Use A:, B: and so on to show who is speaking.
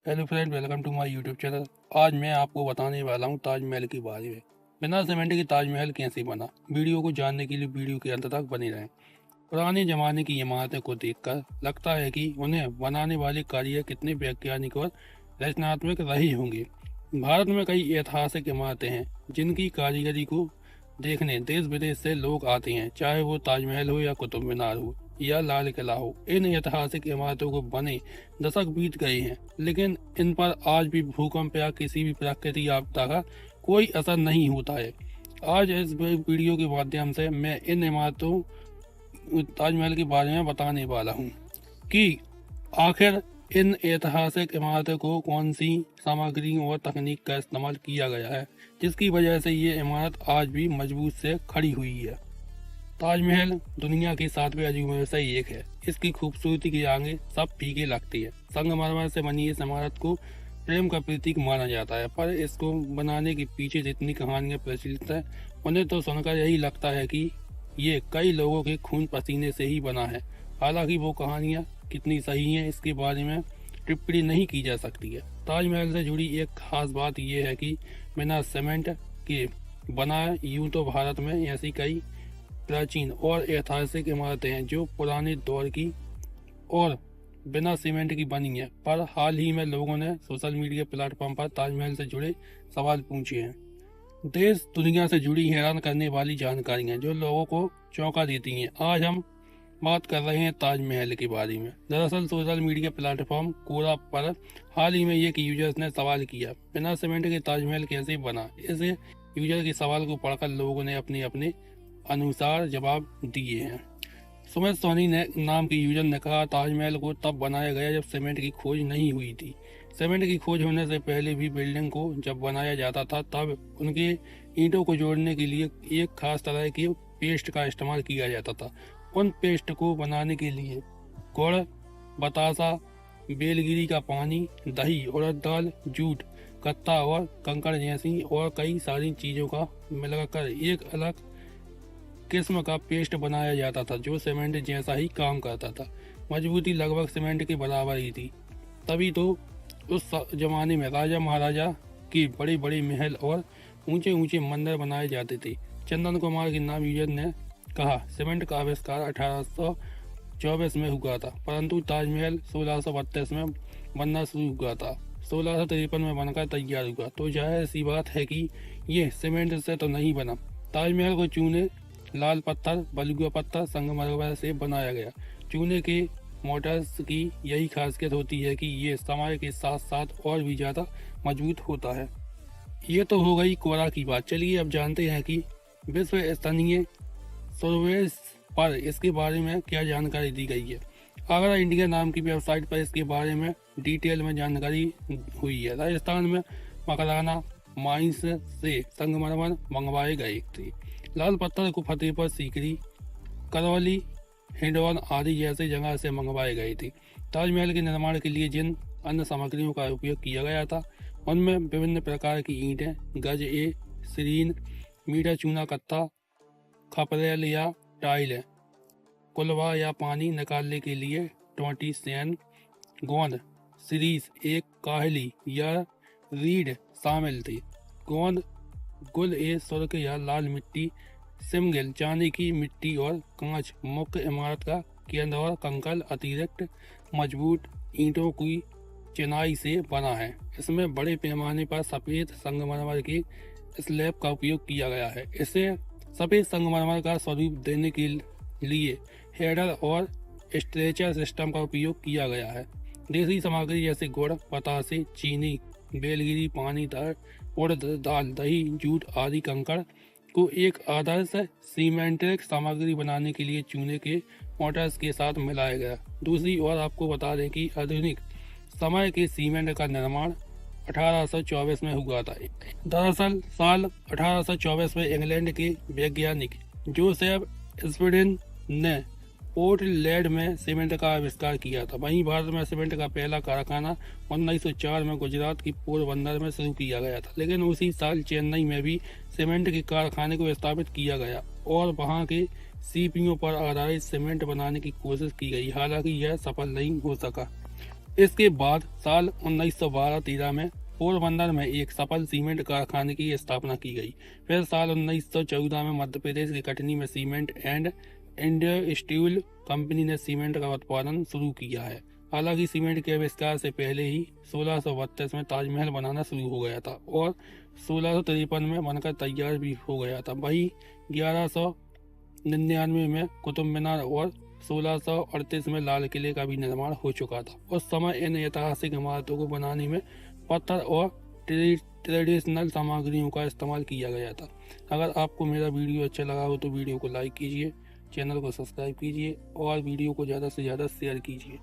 A: Hello friend, welcome to my YouTube channel. आज मैं आपको बताने वाला हूँ ताजमहल के बारे में। बिना सीमेंट के ताजमहल कैसे बना, वीडियो को जानने के लिए वीडियो के अंत तक बने रहें। पुराने जमाने की इमारतें को देखकर लगता है कि उन्हें बनाने वाले कारीगर कितने वैज्ञानिक और रचनात्मक रहे होंगे। भारत में कई ऐतिहासिक इमारतें हैं जिनकी कारीगरी को देखने देश विदेश से लोग आते हैं, चाहे वो ताजमहल हो या कुतुब मीनार हो या लाल किला हो। इन ऐतिहासिक इमारतों को बने दशक बीत गए हैं, लेकिन इन पर आज भी भूकंप या किसी भी प्राकृतिक आपदा का कोई असर नहीं होता है। आज इस वीडियो के माध्यम से मैं इन इमारतों ताजमहल के बारे में बताने वाला हूँ कि आखिर इन ऐतिहासिक इमारतों को कौन सी सामग्री और तकनीक का इस्तेमाल किया गया है, जिसकी वजह से ये इमारत आज भी मजबूत से खड़ी हुई है। ताजमहल दुनिया के 7वें अजूबों में से एक है। इसकी खूबसूरती के आगे सब फीके लगती है। संगमरमर से बनी इस इमारत को प्रेम का प्रतीक माना जाता है, पर इसको बनाने के पीछे जितनी कहानियां प्रचलित है, उन्हें तो सुनकर यही लगता है कि ये कई लोगों के खून पसीने से ही बना है। हालांकि वो कहानियां कितनी सही हैं, इसके बारे में टिप्पणी नहीं की जा सकती है। ताजमहल से जुड़ी एक खास बात यह है कि बिना सीमेंट के बना, यूं तो भारत में ऐसी कई प्राचीन और ऐतिहासिक इमारतें हैं जो पुराने दौर की और बिना सीमेंट की बनी है, पर हाल ही में लोगों ने सोशल मीडिया प्लेटफॉर्म पर ताजमहल से जुड़े सवाल पूछे हैं। देश दुनिया से जुड़ी हैरान करने वाली जानकारियां जो लोगों को चौंका देती हैं। आज हम बात कर रहे हैं ताजमहल के बारे में। दरअसल सोशल मीडिया प्लेटफॉर्म कोरा पर हाल ही में एक यूजर्स ने सवाल किया, बिना सीमेंट के ताजमहल कैसे बना। इस यूजर के सवाल को पढ़कर लोगों ने अपने अपने अनुसार जवाब दिए हैं। सुमित सोनी ने नाम के यूजर ने कहा, ताजमहल को तब बनाया गया जब सीमेंट की खोज नहीं हुई थी। सीमेंट की खोज होने से पहले भी बिल्डिंग को जब बनाया जाता था, तब उनके ईंटों को जोड़ने के लिए एक खास तरह के पेस्ट का इस्तेमाल किया जाता था। उन पेस्ट को बनाने के लिए गुड़, बतासा, बेलगिरी का पानी, दही, उड़द दाल, जूट, कत्ता और कंकड़ जैसी और कई सारी चीजों का मिलाकर एक अलग किस्म का पेस्ट बनाया जाता था जो सीमेंट जैसा ही काम करता था। मजबूती लगभग सीमेंट के बराबर ही थी। तभी तो उस जमाने में राजा महाराजा के बड़े बड़े महल और ऊंचे ऊंचे मंदिर बनाए जाते थे। चंदन कुमार के नाम यूजर ने कहा, सीमेंट का आविष्कार 1824 में हुआ था, परंतु ताजमहल 1632 में बनना शुरू हुआ था। 1653 में बनकर तैयार हुआ, तो जाहिर सी बात है कि ये सीमेंट से तो नहीं बना। ताजमहल को चूने, लाल पत्थर, बलुआ पत्थर, संगमरमर से बनाया गया। चूने के मोटर्स की यही खासियत होती है कि ये समय के साथ साथ और भी ज्यादा मजबूत होता है। ये तो हो गई कोरा की बात। चलिए अब जानते हैं कि विश्व स्तरीय सर्वेस पर इसके बारे में क्या जानकारी दी गई है। आगरा इंडिया नाम की वेबसाइट पर इसके बारे में डिटेल में जानकारी हुई है। राजस्थान में मकराना माइंस से संगमरमर मंगवाए गए थे। लाल पत्थर को फतेहपुर सीकरी, करौली, हिंडौन आदि जैसे जगह से मंगवाए गए थे। ताजमहल के निर्माण के लिए जिन अन्य सामग्रियों का उपयोग किया गया था, उनमें विभिन्न प्रकार की ईंटें, गज ए, सीरीन, मीठा चूना कत्था, खपरेल या टाइल, कुलवा या पानी निकालने के लिए टोंटी सैन, गोंद, सीरीज, एक काहली या रीड शामिल थे। गोंद, गुल ए सुर्ख या लाल मिट्टी, सिमगिल चांदी की मिट्टी और कांच मुख्य इमारत का केंद्र और कंकल अतिरिक्त मजबूत ईंटों की चिनाई से बना है। इसमें बड़े पैमाने पर सफेद संगमरमर के स्लैब का उपयोग किया गया है। इसे सफेद संगमरमर का स्वरूप देने के लिए हेडर और स्ट्रेचर सिस्टम का उपयोग किया गया है। देसी सामग्री जैसे गुड़, बतासे, चीनी, बेलगिरी, पानी, उड़द दाल, दही, जूट आदि कंकड़ को एक आदर्श सीमेंटिक सामग्री बनाने के लिए चूने के मोटर्स के साथ मिलाया गया। दूसरी ओर आपको बता दें कि आधुनिक समय के सीमेंट का निर्माण 1824 में हुआ था। दरअसल साल 1824 में इंग्लैंड के वैज्ञानिक जोसेफ स्वीडन ने पोर्टलैंड में सीमेंट का आविष्कार किया था। वहीं भारत में सीमेंट का पहला कारखाना 1904 में गुजरात की पोरबंदर में शुरू किया गया था, लेकिन उसी साल चेन्नई में भी सीमेंट के कारखाने को स्थापित किया गया और वहां के सीपियों पर आधारित सीमेंट बनाने की कोशिश की गई। हालांकि यह सफल नहीं हो सका। इसके बाद साल 1912-13 में पोरबंदर में एक सफल सीमेंट कारखाने की स्थापना की गई। फिर साल 1914 में मध्य प्रदेश के कटनी में सीमेंट एंड इंडस्ट्रियल कंपनी ने सीमेंट का उत्पादन शुरू किया है। हालांकि सीमेंट के आविष्कार से पहले ही 1632 में ताजमहल बनाना शुरू हो गया था और 1653 में बनकर तैयार भी हो गया था। वही 1199 में कुतुब मीनार और 1638 में लाल किले का भी निर्माण हो चुका था। उस समय इन ऐतिहासिक इमारतों को बनाने में पत्थर और ट्रेडिशनल सामग्रियों का इस्तेमाल किया गया था। अगर आपको मेरा वीडियो अच्छा लगा हो तो वीडियो को लाइक कीजिए, चैनल को सब्सक्राइब कीजिए और वीडियो को ज़्यादा से ज़्यादा शेयर कीजिए।